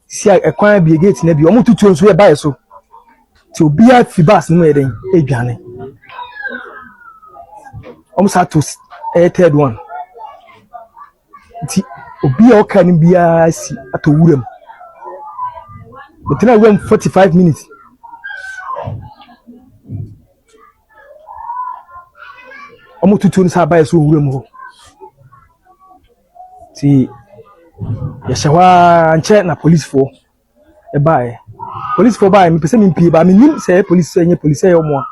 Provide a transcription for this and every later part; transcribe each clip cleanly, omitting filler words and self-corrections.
see a kwan bi gate na bi omo tutu nso e bae so ti obi a fi bus no e den e dwane omo sa to third one ti obi a oka ni bia si ato wuram betena wuram 45 minutes omo tutu nso bae so wuram ho ti ya shawa nche na police for e bae police for bae me pese me pie ba me nim say police say police say omo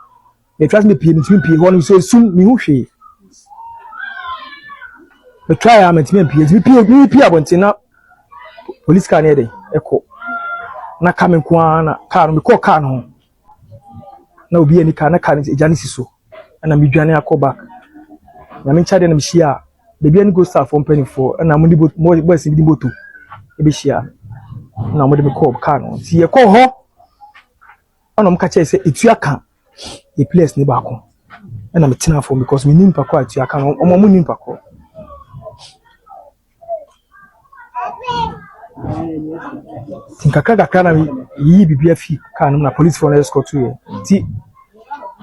me trust me pie me timi pie ho no so sum me hu hwe me try am timi pie abonte na police car na dey eko na ka me kwa na car no me call car no na obi ani car na car e jani siso na me dwane akoba na me chade na me hia baby ani go start for penny for na mo di boys bi di moto e be hia na mo de me call car no ti e call ho ana mo ka che say etu aka e place ni ba ko na me tina for because me nim pa ko etu aka no mo nim pa ko Tinkaka kana yi bibia fi kana na police for escort to ti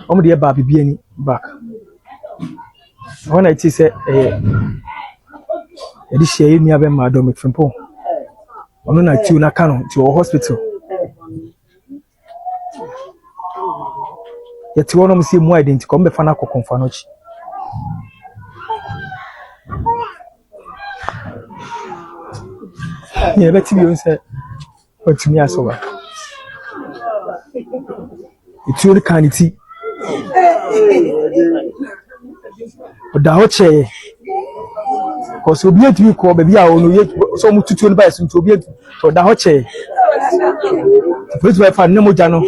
omo de ba bibia ni back when I say edi share ni abe ma do me trempo omo na ti na kanu ti hospital yeti wono msi mu identity ko mbe fa na kokonfa no chi yeah beti bi on say otimi asoba it's your kaniti oda ho che cause obi atimi ko ba bia onu so mu tutu no ba so obi to oda ho che police by fan nemo jano